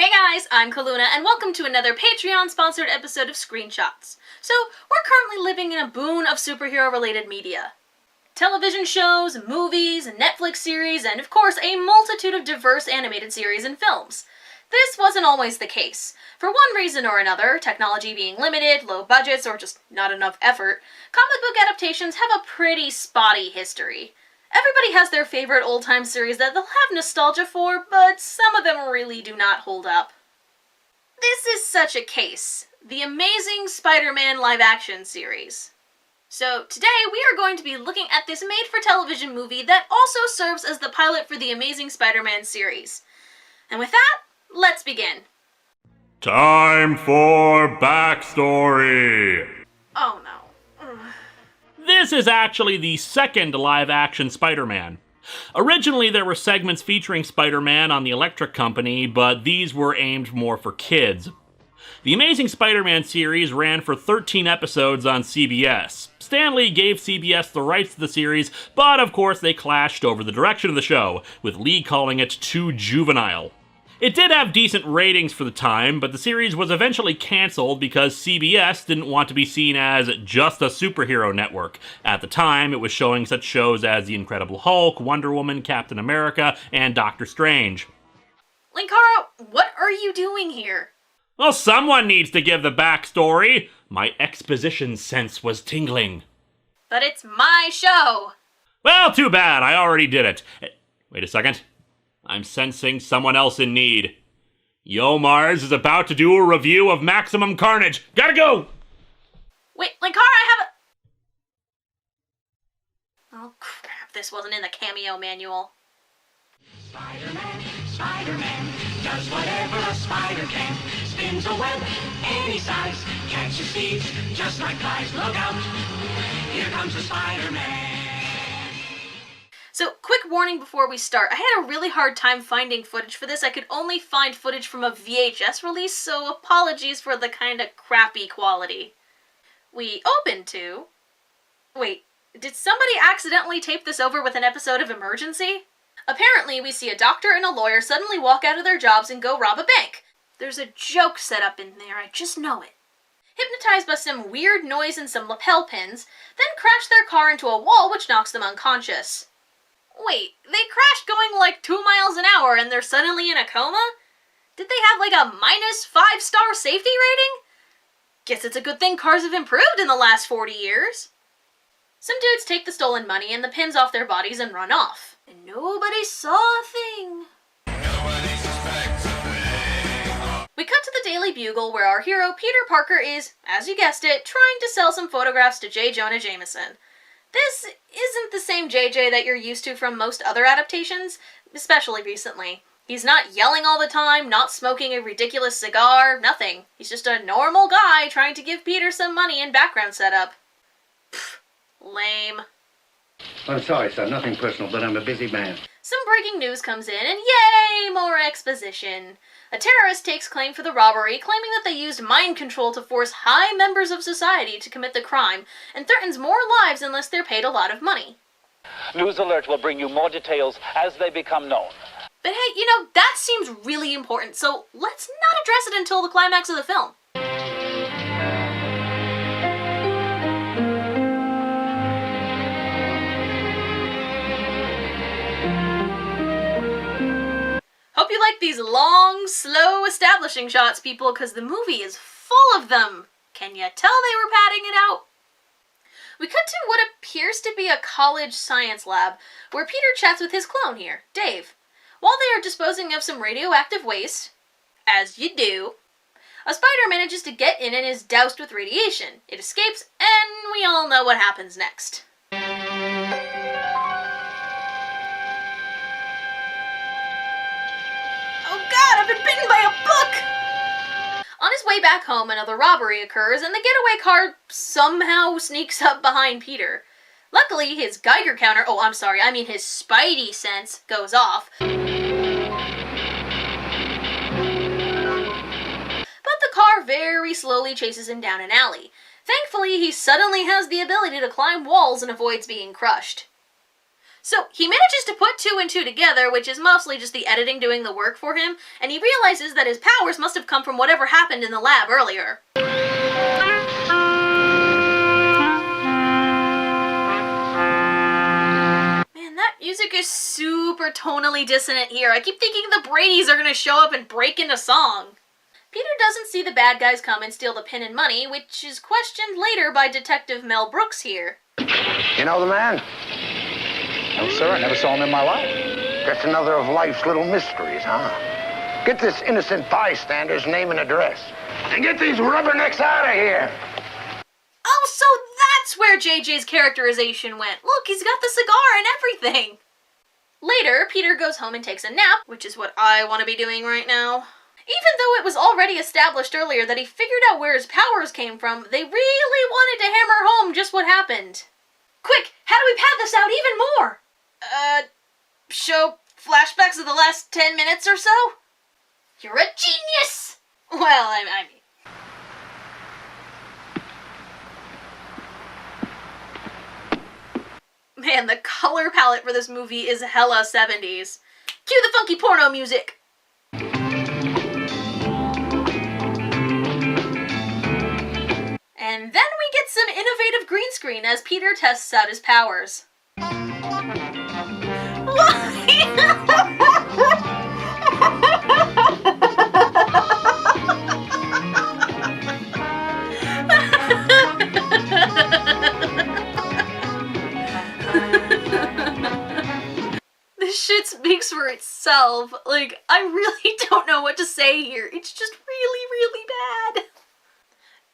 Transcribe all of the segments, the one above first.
Hey guys, I'm Calluna, and welcome to another Patreon-sponsored episode of Screenshots. So, we're currently living in a boon of superhero-related media. Television shows, movies, Netflix series, and of course a multitude of diverse animated series and films. This wasn't always the case. For one reason or another, technology being limited, low budgets, or just not enough effort, comic book adaptations have a pretty spotty history. Everybody has their favorite old-time series that they'll have nostalgia for, but some of them really do not hold up. This is such a case. The Amazing Spider-Man live-action series. So today we are going to be looking at this made-for-television movie that also serves as the pilot for the Amazing Spider-Man series. And with that, let's begin. Time for backstory! Oh no. This is actually the second live-action Spider-Man. Originally, there were segments featuring Spider-Man on the Electric Company, but these were aimed more for kids. The Amazing Spider-Man series ran for 13 episodes on CBS. Stan Lee gave CBS the rights to the series, but of course they clashed over the direction of the show, with Lee calling it too juvenile. It did have decent ratings for the time, but the series was eventually cancelled because CBS didn't want to be seen as just a superhero network. At the time, it was showing such shows as The Incredible Hulk, Wonder Woman, Captain America, and Doctor Strange. Linkara, what are you doing here? Well, someone needs to give the backstory. My exposition sense was tingling. But it's my show! Well, too bad, I already did it. Wait a second. I'm sensing someone else in need. Yo Mars is about to do a review of Maximum Carnage. Gotta go! Wait, Linkara, I have a... Oh crap, this wasn't in the cameo manual. Spider-Man, Spider-Man, does whatever a spider can. Spins a web any size, catches thieves just like flies. Look out, here comes the Spider-Man. So, quick warning before we start. I had a really hard time finding footage for this. I could only find footage from a VHS release, so apologies for the kinda crappy quality. We open to... Wait, did somebody accidentally tape this over with an episode of Emergency? Apparently, we see a doctor and a lawyer suddenly walk out of their jobs and go rob a bank. There's a joke set up in there, I just know it. Hypnotized by some weird noise and some lapel pins, then crash their car into a wall which knocks them unconscious. Wait, they crashed going like 2 miles an hour and they're suddenly in a coma? Did they have like a -5-star safety rating? Guess it's a good thing cars have improved in the last 40 years. Some dudes take the stolen money and the pins off their bodies and run off. And nobody saw a thing. We cut to the Daily Bugle where our hero Peter Parker is, as you guessed it, trying to sell some photographs to J. Jonah Jameson. This isn't the same JJ that you're used to from most other adaptations, especially recently. He's not yelling all the time, not smoking a ridiculous cigar, nothing. He's just a normal guy trying to give Peter some money and background setup. Pfft, lame. I'm sorry, son. Nothing personal, but I'm a busy man. Some breaking news comes in, and yay, more exposition. A terrorist takes claim for the robbery, claiming that they used mind control to force high members of society to commit the crime, and threatens more lives unless they're paid a lot of money. News Alert will bring you more details as they become known. But hey, that seems really important, so let's not address it until the climax of the film. Hope you like these long, slow establishing shots, people, because the movie is full of them. Can you tell they were padding it out? We cut to what appears to be a college science lab, where Peter chats with his clone here, Dave. While they are disposing of some radioactive waste, as you do, a spider manages to get in and is doused with radiation. It escapes, and we all know what happens next. I've been bitten by a book! On his way back home, another robbery occurs, and the getaway car somehow sneaks up behind Peter. Luckily, his Geiger counter, his Spidey sense, goes off. But the car very slowly chases him down an alley. Thankfully, he suddenly has the ability to climb walls and avoids being crushed. So he manages to put 2 and 2 together, which is mostly just the editing doing the work for him, and he realizes that his powers must have come from whatever happened in the lab earlier. Man, that music is super tonally dissonant here. I keep thinking the Bradys are gonna show up and break into song. Peter doesn't see the bad guys come and steal the pin and money, which is questioned later by Detective Mel Brooks here. You know the man? No, sir, I never saw him in my life. Just another of life's little mysteries, huh? Get this innocent bystander's name and address. And get these rubbernecks out of here. Oh, so that's where JJ's characterization went. Look, he's got the cigar and everything. Later, Peter goes home and takes a nap, which is what I want to be doing right now. Even though it was already established earlier that he figured out where his powers came from, they really wanted to hammer home just what happened. Quick, how do we pad this out even more? Show flashbacks of the last 10 minutes or so? You're a genius! Well, I mean... Man, the color palette for this movie is hella 70s. Cue the funky porno music! And then we get some innovative green screen as Peter tests out his powers. This shit speaks for itself. Like, I really don't know what to say here. It's just really, really bad.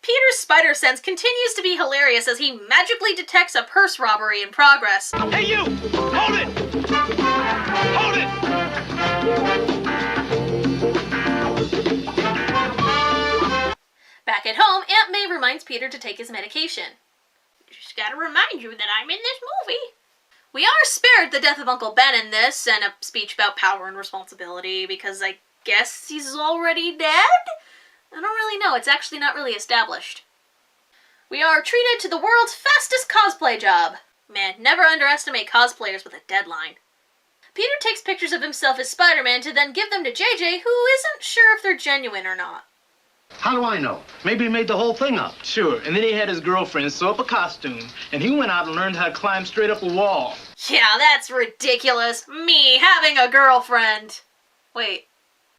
Peter's spider sense continues to be hilarious as he magically detects a purse robbery in progress. Hey, you! Hold it! Hold it! Back at home, Aunt May reminds Peter to take his medication. Just gotta remind you that I'm in this movie. We are spared the death of Uncle Ben in this, and a speech about power and responsibility, because I guess he's already dead? I don't really know, it's actually not really established. We are treated to the world's fastest cosplay job. Man, never underestimate cosplayers with a deadline. Peter takes pictures of himself as Spider-Man to then give them to JJ, who isn't sure if they're genuine or not. How do I know? Maybe he made the whole thing up. Sure, and then he had his girlfriend sew up a costume, and he went out and learned how to climb straight up a wall. Yeah, that's ridiculous. Me having a girlfriend. Wait.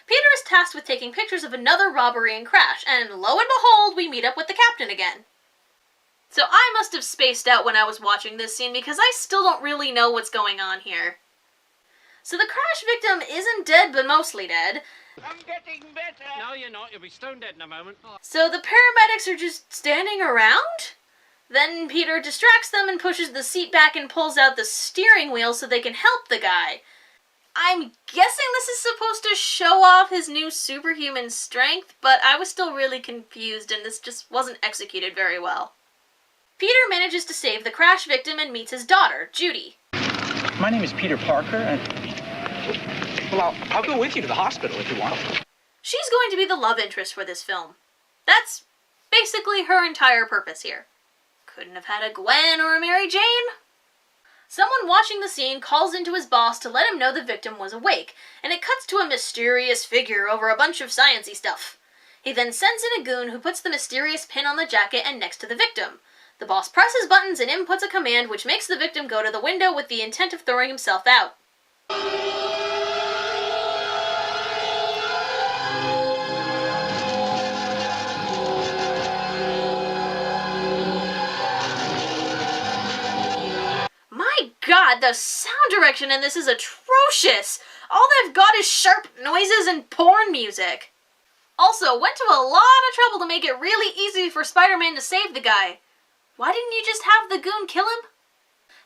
Peter is tasked with taking pictures of another robbery and crash, and lo and behold, we meet up with the captain again. So I must have spaced out when I was watching this scene because I still don't really know what's going on here. So the crash victim isn't dead, but mostly dead. I'm getting better. No, you're not. You'll be stone dead in a moment. So the paramedics are just standing around? Then Peter distracts them and pushes the seat back and pulls out the steering wheel so they can help the guy. I'm guessing this is supposed to show off his new superhuman strength, but I was still really confused and this just wasn't executed very well. Peter manages to save the crash victim and meets his daughter, Judy. My name is Peter Parker, and... Well, I'll go with you to the hospital if you want. She's going to be the love interest for this film. That's basically her entire purpose here. Couldn't have had a Gwen or a Mary Jane. Someone watching the scene calls into his boss to let him know the victim was awake, and it cuts to a mysterious figure over a bunch of sciencey stuff. He then sends in a goon who puts the mysterious pin on the jacket and next to the victim. The boss presses buttons and inputs a command which makes the victim go to the window with the intent of throwing himself out. My god, the sound direction in this is atrocious! All they've got is sharp noises and porn music. Also, went to a lot of trouble to make it really easy for Spider-Man to save the guy. Why didn't you just have the goon kill him?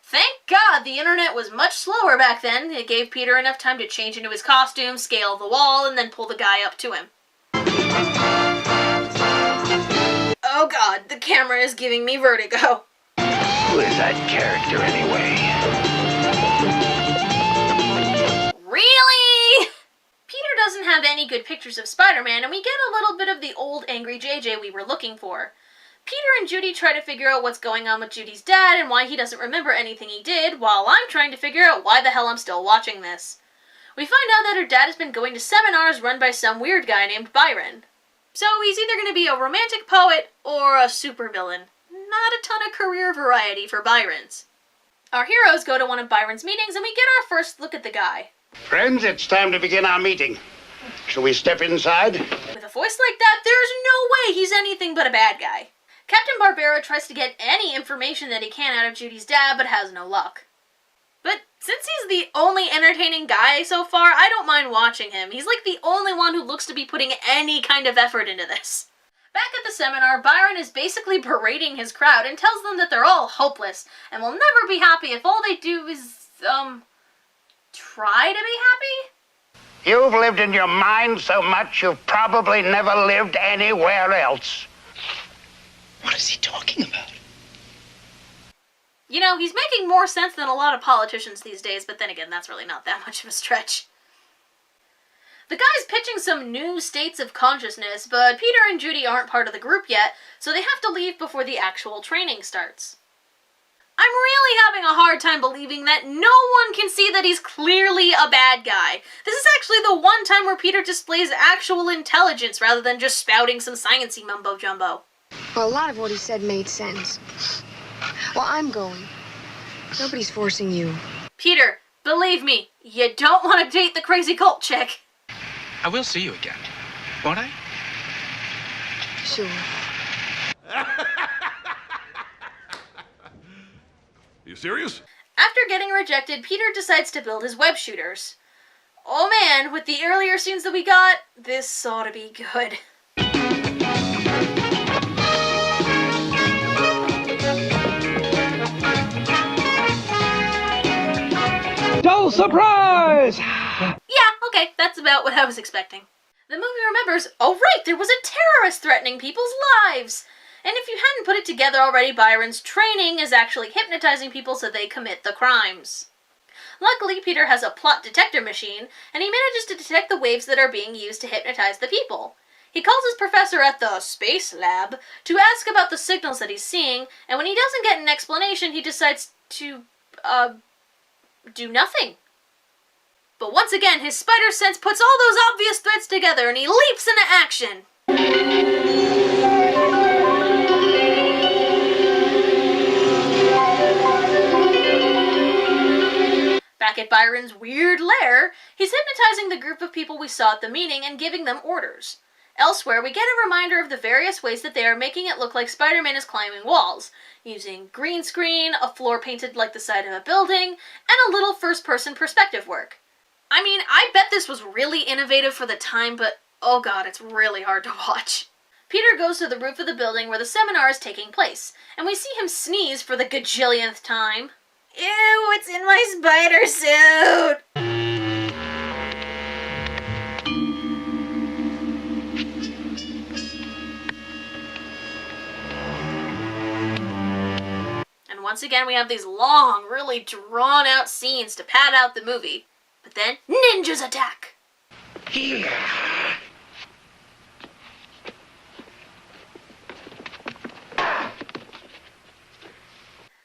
Thank God the internet was much slower back then. It gave Peter enough time to change into his costume, scale the wall, and then pull the guy up to him. Oh god, the camera is giving me vertigo. Who is that character anyway? Really? Peter doesn't have any good pictures of Spider-Man, and we get a little bit of the old angry JJ we were looking for. Peter and Judy try to figure out what's going on with Judy's dad and why he doesn't remember anything he did, while I'm trying to figure out why the hell I'm still watching this. We find out that her dad has been going to seminars run by some weird guy named Byron. So he's either going to be a romantic poet or a supervillain. Not a ton of career variety for Byrons. Our heroes go to one of Byron's meetings and we get our first look at the guy. Friends, it's time to begin our meeting. Shall we step inside? With a voice like that, there's no way he's anything but a bad guy. Captain Barbera tries to get any information that he can out of Judy's dad, but has no luck. But since he's the only entertaining guy so far, I don't mind watching him. He's like the only one who looks to be putting any kind of effort into this. Back at the seminar, Byron is basically berating his crowd and tells them that they're all hopeless and will never be happy if all they do is, try to be happy? You've lived in your mind so much you've probably never lived anywhere else. What is he talking about? You know, he's making more sense than a lot of politicians these days, but then again, that's really not that much of a stretch. The guy's pitching some new states of consciousness, but Peter and Judy aren't part of the group yet, so they have to leave before the actual training starts. I'm really having a hard time believing that no one can see that he's clearly a bad guy. This is actually the one time where Peter displays actual intelligence rather than just spouting some sciencey mumbo-jumbo. Well, a lot of what he said made sense. Well, I'm going. Nobody's forcing you. Peter, believe me, you don't want to date the crazy cult chick. I will see you again, won't I? Sure. You serious? After getting rejected, Peter decides to build his web shooters. Oh man, with the earlier scenes that we got, this ought to be good. Total surprise! Yeah, okay, that's about what I was expecting. The movie remembers, oh right, there was a terrorist threatening people's lives! And if you hadn't put it together already, Byron's training is actually hypnotizing people so they commit the crimes. Luckily, Peter has a plot detector machine, and he manages to detect the waves that are being used to hypnotize the people. He calls his professor at the space lab to ask about the signals that he's seeing, and when he doesn't get an explanation, he decides to, do nothing. But once again, his spider sense puts all those obvious threats together, and he leaps into action. Back at Byron's weird lair, he's hypnotizing the group of people we saw at the meeting and giving them orders. Elsewhere, we get a reminder of the various ways that they are making it look like Spider-Man is climbing walls, using green screen, a floor painted like the side of a building, and a little first-person perspective work. I mean, I bet this was really innovative for the time, but oh god, it's really hard to watch. Peter goes to the roof of the building where the seminar is taking place, and we see him sneeze for the gajillionth time. Ew, it's in my spider suit! And once again, we have these long, really drawn-out scenes to pad out the movie. But then, ninjas attack! Here.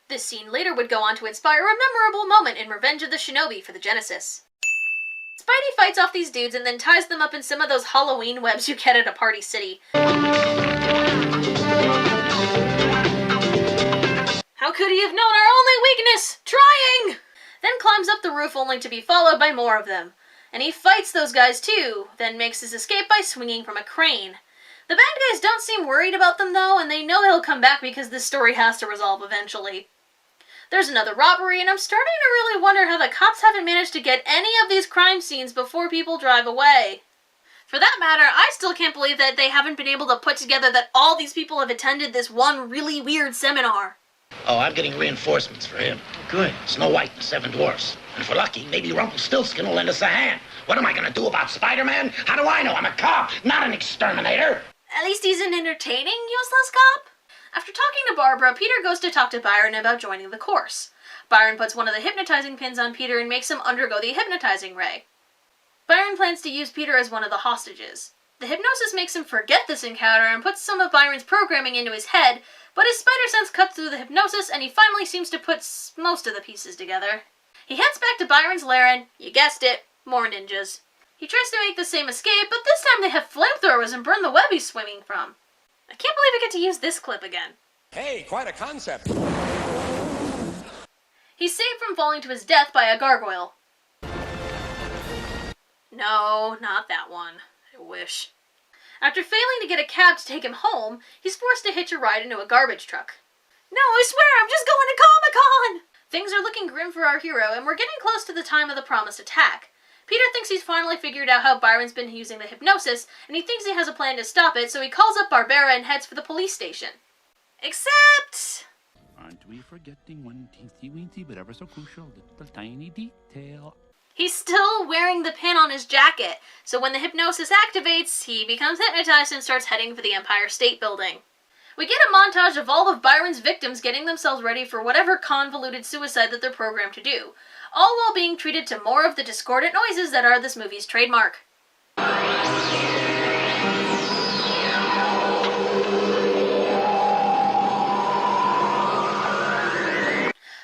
This scene later would go on to inspire a memorable moment in Revenge of the Shinobi for the Genesis. Spidey fights off these dudes and then ties them up in some of those Halloween webs you get at a party city. How could he have known our only weakness? Trying! Then climbs up the roof only to be followed by more of them. And he fights those guys too, then makes his escape by swinging from a crane. The bad guys don't seem worried about them though, and they know he'll come back because this story has to resolve eventually. There's another robbery, and I'm starting to really wonder how the cops haven't managed to get any of these crime scenes before people drive away. For that matter, I still can't believe that they haven't been able to put together that all these people have attended this one really weird seminar. Oh, I'm getting reinforcements for him. Good. Snow White and the Seven Dwarfs. And if we're lucky, maybe Rumpelstiltskin will lend us a hand. What am I going to do about Spider-Man? How do I know? I'm a cop, not an exterminator. At least he's an entertaining, useless cop. After talking to Barbara, Peter goes to talk to Byron about joining the course. Byron puts one of the hypnotizing pins on Peter and makes him undergo the hypnotizing ray. Byron plans to use Peter as one of the hostages. The hypnosis makes him forget this encounter and puts some of Byron's programming into his head, but his spider sense cuts through the hypnosis and he finally seems to put most of the pieces together. He heads back to Byron's lair and, you guessed it, more ninjas. He tries to make the same escape, but this time they have flamethrowers and burn the web he's swimming from. I can't believe I get to use this clip again. Hey, quite a concept. He's saved from falling to his death by a gargoyle. No, not that one. I wish. After failing to get a cab to take him home, he's forced to hitch a ride into a garbage truck. No, I swear, I'm just going to Comic-Con! Things are looking grim for our hero, and we're getting close to the time of the promised attack. Peter thinks he's finally figured out how Byron's been using the hypnosis, and he thinks he has a plan to stop it, so he calls up Barbara and heads for the police station. Except... Aren't we forgetting one teensy-weensy but ever so crucial little tiny detail? He's still wearing the pin on his jacket, so when the hypnosis activates, he becomes hypnotized and starts heading for the Empire State Building. We get a montage of all of Byron's victims getting themselves ready for whatever convoluted suicide that they're programmed to do, all while being treated to more of the discordant noises that are this movie's trademark.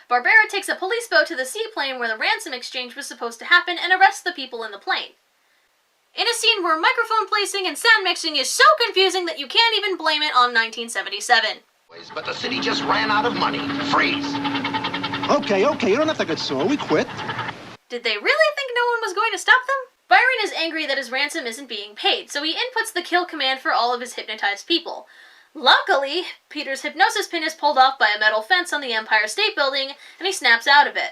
Barbara takes a police boat to the seaplane where the ransom exchange was supposed to happen and arrests the people in the plane. In a scene where microphone placing and sound mixing is so confusing that you can't even blame it on 1977. But the city just ran out of money. Freeze! Okay, you don't have to get sore. We quit. Did they really think no one was going to stop them? Byron is angry that his ransom isn't being paid, so he inputs the kill command for all of his hypnotized people. Luckily, Peter's hypnosis pin is pulled off by a metal fence on the Empire State Building, and he snaps out of it.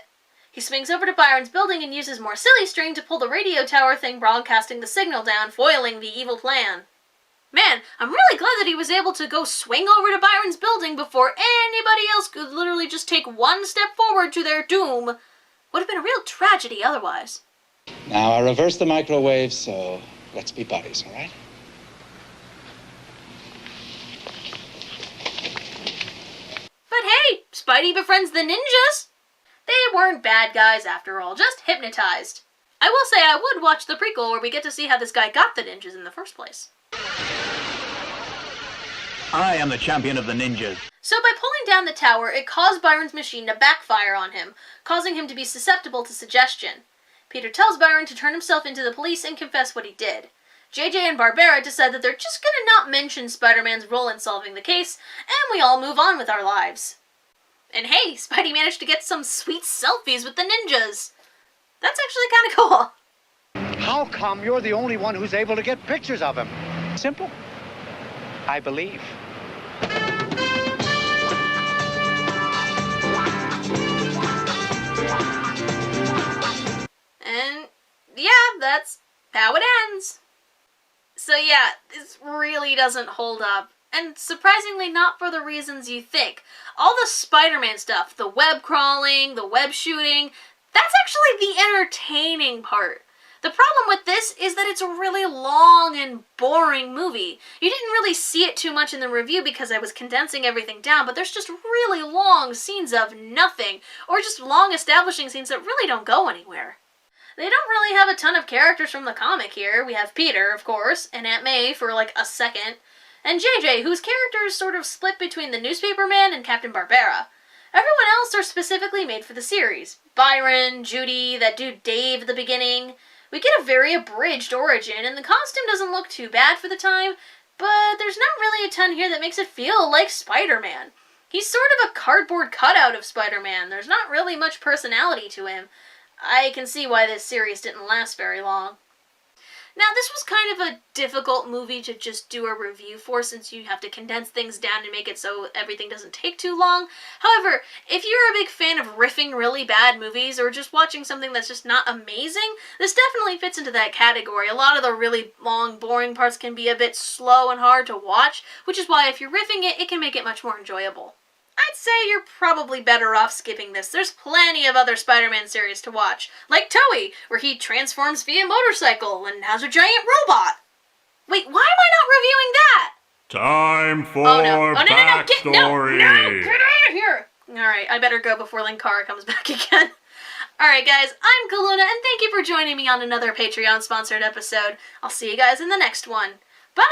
He swings over to Byron's building and uses more silly string to pull the radio tower thing broadcasting the signal down, foiling the evil plan. Man, I'm really glad that he was able to go swing over to Byron's building before anybody else could literally just take one step forward to their doom. Would have been a real tragedy otherwise. Now, I reversed the microwave, so let's be buddies, all right? But hey, Spidey befriends the ninjas! They weren't bad guys after all, just hypnotized. I will say I would watch the prequel where we get to see how this guy got the ninjas in the first place. I am the champion of the ninjas. So by pulling down the tower, it caused Byron's machine to backfire on him, causing him to be susceptible to suggestion. Peter tells Byron to turn himself into the police and confess what he did. JJ and Barbara decide that they're just gonna not mention Spider-Man's role in solving the case, and we all move on with our lives. And hey, Spidey managed to get some sweet selfies with the ninjas. That's actually kinda cool. How come you're the only one who's able to get pictures of him? Simple. I believe. And yeah, that's how it ends. So yeah, this really doesn't hold up. And surprisingly not for the reasons you think. All the Spider-Man stuff, the web crawling, the web shooting, that's actually the entertaining part. The problem with this is that it's a really long and boring movie. You didn't really see it too much in the review because I was condensing everything down, but there's just really long scenes of nothing, or just long establishing scenes that really don't go anywhere. They don't really have a ton of characters from the comic here. We have Peter, of course, and Aunt May for like a second, and JJ, whose character is sort of split between the Newspaper Man and Captain Barbera. Everyone else are specifically made for the series. Byron, Judy, that dude Dave at the beginning. We get a very abridged origin, and the costume doesn't look too bad for the time, but there's not really a ton here that makes it feel like Spider-Man. He's sort of a cardboard cutout of Spider-Man. There's not really much personality to him. I can see why this series didn't last very long. Now, this was kind of a difficult movie to just do a review for since you have to condense things down and make it so everything doesn't take too long. However, if you're a big fan of riffing really bad movies or just watching something that's just not amazing, this definitely fits into that category. A lot of the really long, boring parts can be a bit slow and hard to watch, which is why if you're riffing it, it can make it much more enjoyable. I'd say you're probably better off skipping this. There's plenty of other Spider-Man series to watch, like Toei, where he transforms via motorcycle and has a giant robot. Wait, why am I not reviewing that? Time for backstory. backstory. Get out of here! Alright, I better go before Linkara comes back again. Alright guys, I'm Calluna, and thank you for joining me on another Patreon-sponsored episode. I'll see you guys in the next one. Bye!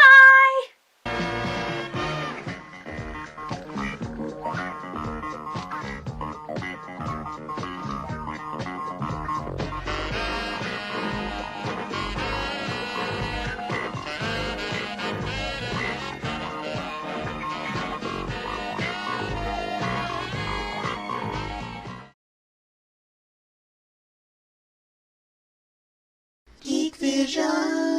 Geek Vision.